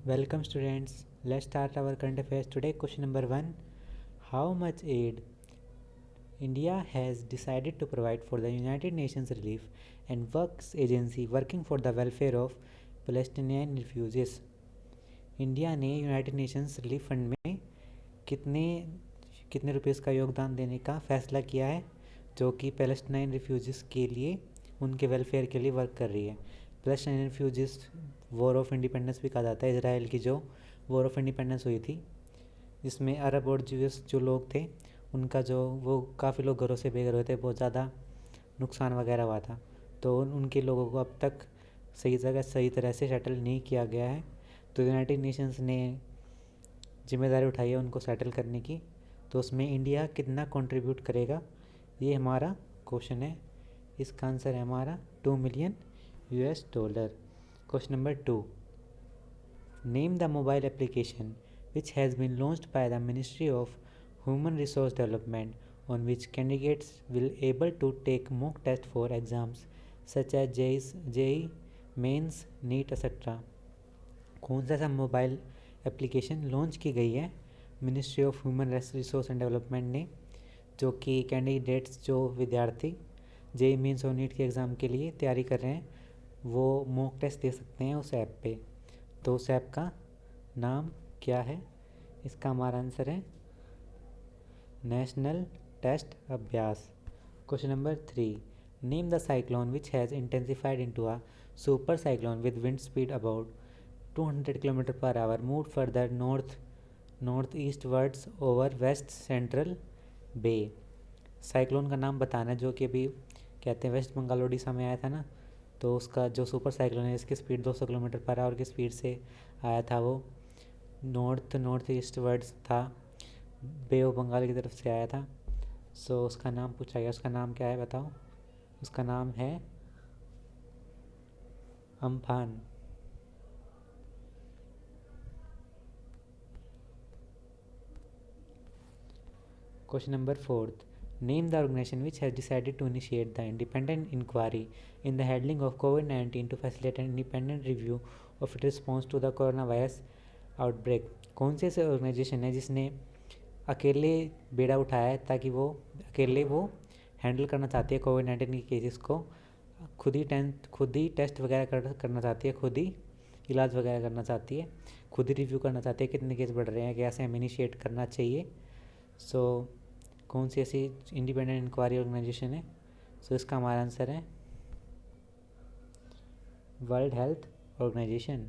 Welcome students. Let's start our current affairs today. Question number 1. How much aid India has decided to provide for the United Nations Relief and Works Agency working for the welfare of Palestinian refugees? India ने United Nations relief fund में कितने कितने rupees का योगदान देने का फैसला किया है जो कि पैलेस्टाइन रिफ्यूजीज़ के लिए उनके वेलफेयर के लिए वर्क कर रही है। Palestine refugees war of independence भी कहा जाता है, इसराइल की जो वॉर ऑफ इंडिपेंडेंस हुई थी जिसमें अरब और ज्यूस जो लोग थे उनका जो वो काफ़ी लोग घरों से बेघर हुए थे, बहुत ज़्यादा नुकसान वगैरह हुआ था। तो उनके लोगों को अब तक सही जगह सही तरह से सेटल नहीं किया गया है। तो यूनाइटेड नेशंस ने जिम्मेदारी उठाई है उनको सेटल करने की। तो उसमें इंडिया कितना कंट्रीब्यूट करेगा, ये हमारा क्वेश्चन है। इसका आंसर है हमारा $2 million। Question number 2. Name the mobile application which has been launched by the Ministry of Human Resource Development on which candidates will able to take mock test for exams such as JEE, Mains, NEET etc. कौन सा mobile application launch की गई है ministry of human resource and development ने, जो कि candidates जो विद्यार्थी जेई मेंस और नीट के एग्ज़ाम के लिए तैयारी कर रहे हैं वो मॉक टेस्ट दे सकते हैं उस ऐप पे। तो उस ऐप का नाम क्या है? इसका हमारा आंसर है national test Abhyas. Question number 3. Name the cyclone which has intensified into a super cyclone with wind speed about 200 kilometre per hour move further north eastwards over west central bay. Cyclone का नाम बताना है जो कि अभी कहते हैं वेस्ट बंगाल उड़ीसा में आया था ना। तो उसका जो सुपर साइक्लोन है इसकी स्पीड 200 किलोमीटर पर आवर की स्पीड से आया था, वो नॉर्थ ईस्ट वर्ड्स था, बे ऑफ बंगाल की तरफ से आया था। सो उसका नाम पूछा गया, उसका नाम क्या है बताओ? उसका नाम है Amphan. Question number 4. Name the organization which has decided to initiate the independent inquiry in the handling of COVID-19 to facilitate an independent review of its response to the coronavirus outbreak. कौन से ऐसे organisation है जिसने अकेले बेड़ा उठाया है ताकि वो अकेले वो हैंडल करना चाहती है कोविड-19 के केसेस को, खुद ही टेस्ट वगैरह करना चाहती है, खुद ही इलाज वगैरह करना चाहती है, खुद ही रिव्यू करना चाहती है कितने केस बढ़ रहे हैं, कैसे हमें इनिशिएट करना चाहिए। सो कौन सी ऐसी इंडिपेंडेंट इंक्वायरी ऑर्गेनाइजेशन है? सो इसका हमारा आंसर है world health organisation.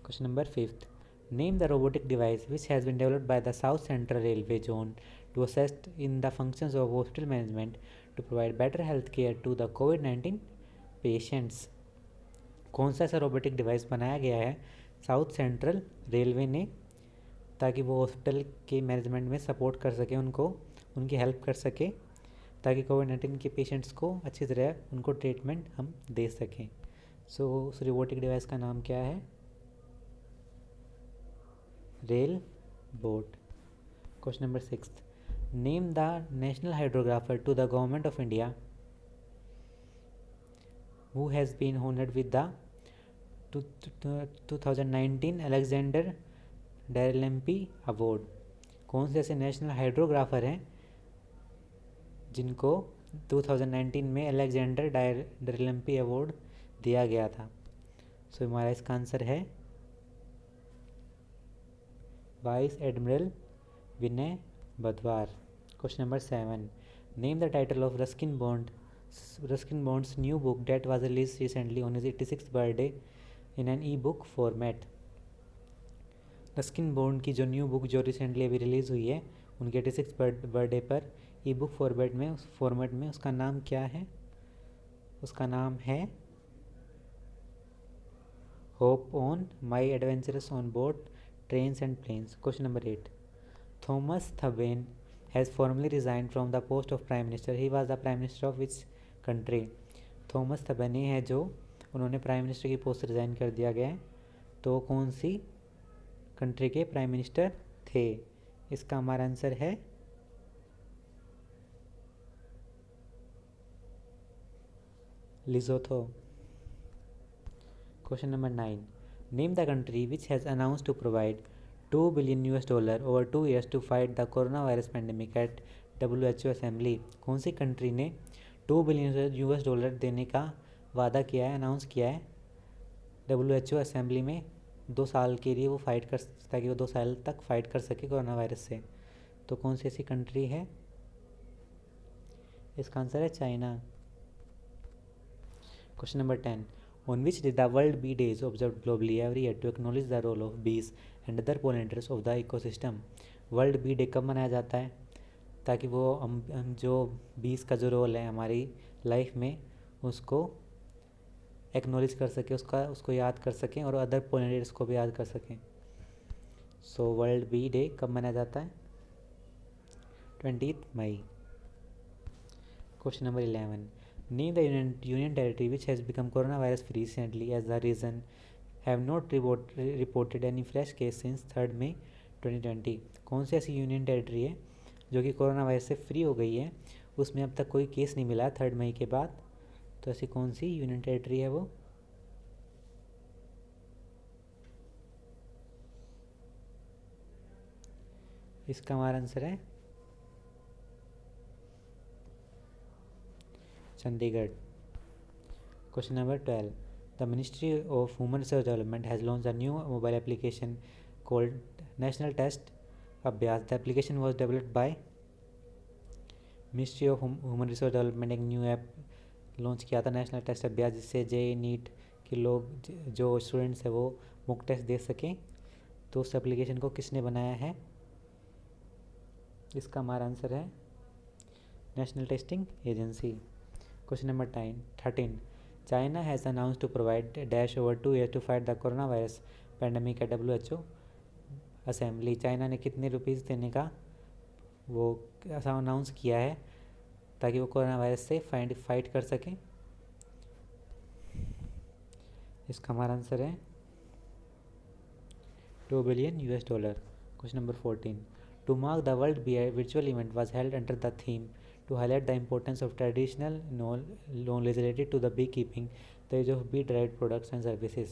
Question number 5. Name the robotic device which has been developed by the south central railway zone to assist in the functions of hospital management to provide better health care to the कोविड-19 patients. कौन सा ऐसा robotic device बनाया गया है south central railway ने ताकि वो हॉस्पिटल के मैनेजमेंट में सपोर्ट कर सके, उनको उनकी हेल्प कर सके ताकि कोविड-19 के पेशेंट्स को अच्छी तरह उनको ट्रीटमेंट हम दे सकें। सो उस रोबोटिक डिवाइस का नाम क्या है? Rail boat. Question number 6. Name the national hydrographer to the government of India who has been honoured with the 2019 Alexander Dalrymple award. कौन से ऐसे नेशनल हाइड्रोग्राफर हैं जिनको 2019 में अलेक्जेंडर डेरलेम्पी अवार्ड दिया गया था? सो हमारा इसका आंसर है vice admiral Vinay Badhwar. Question number 7. Name the title of Ruskin Bond's new book that was release recently on his 86th birthday in an e book format. Ruskin Bond की जो new book जो recently अभी release हुई है उनके 86 birthday पर ई book format में उसका नाम क्या है? उसका नाम है hop on my adventures on boat trains and planes. Question number 8. Thomas Thabane has formally resign from the post of prime minister, he was the prime minister of which country. Thomas Thabane है जो उन्होंने prime minister की post resign कर दिया गया है, तो कौन सी कंट्री के प्राइम मिनिस्टर थे? इसका हमारा आंसर है Lesotho. Question number 9. Name the country which has announce to provide $2 billion over 2 years to fight the coronavirus pandemic at WHO assembly. कौन सी कंट्री ने $2 बिलियन देने का वादा किया है, अनाउंस किया है WHO असेंबली में 2 साल के लिए वो फाइट कर, ताकि वो 2 साल तक फाइट कर सके कोरोना वायरस से। तो कौन सी ऐसी कंट्री है? इसका आंसर है China. Question number 10, on which day the World Bee Day is observed globally every year to acknowledge the role of bees and other pollinators of the ecosystem। World bee day कब मनाया जाता है? ताकि वो हम जो बीस का जो रोल है हमारी लाइफ में उसको एक्नॉलेज कर सकें, उसको याद कर सकें और अदर पोलिनेटर्स को भी याद कर सकें। सो वर्ल्ड बी डे कब मनाया जाता है? 20 मई। Question number 11, name the union territory which has become corona virus free recently as the region have not reported any fresh case since 3 May 2020। कौन सी ऐसी यूनियन टेरिटरी है जो कि कोरोना वायरस से फ्री हो गई है, उसमें अब तक कोई केस नहीं मिला 3 मई के बाद? तो ऐसी कौन सी यूनियन टेरिटरी है वो? इसका हमारा आंसर है Chandigarh. Question number 12, the ministry of human resource development has launch a new mobile application called national test Abhyas. The application was developed by ministry of human resource development. एक न्यू ऐप लॉन्च किया था national test अभ्यास, जिससे JEE NEET के लोग जो students हैं वो मुक टेस्ट दे सकें। तो उस एप्लीकेशन को किसने बनाया है? इसका हमारा आंसर है national testing agency. Question number 13, China has announce to provide dash over 2 years to fight the corona virus pandemic at WHO assembly. China ने कितने रुपीज़ देने का वो ऐसा अनाउंस किया है ताकि वो कोरोना वायरस से फाइट कर सकें? इसका हमारा आंसर है $2 billion। Question number 14, to mark the world bee virtual event was held under the theme to highlight the importance of traditional knowledge related to the beekeeping, the use of bee derived products and services।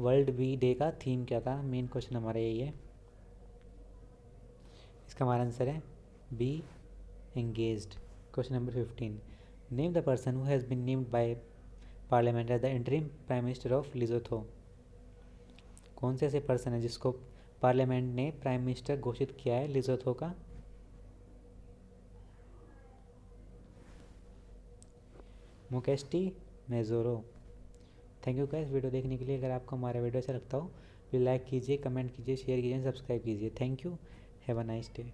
World bee day का theme क्या था? Main question हमारा यही है। इसका हमारा answer है B engaged. Question number 15, name the person who has been named by parliament as the interim prime minister of Lesotho. कौन से ऐसे पर्सन है जिसको पार्लियामेंट ने प्राइम मिनिस्टर घोषित किया है लिजोथो का? मुकेस्टी मेजोरो। थैंक यू गाइस वीडियो देखने के लिए। अगर आपको हमारा वीडियो अच्छा लगता हो प्लीज़ लाइक कीजिए, कमेंट कीजिए, शेयर कीजिए, सब्सक्राइब कीजिए। Thank you, have a nice day.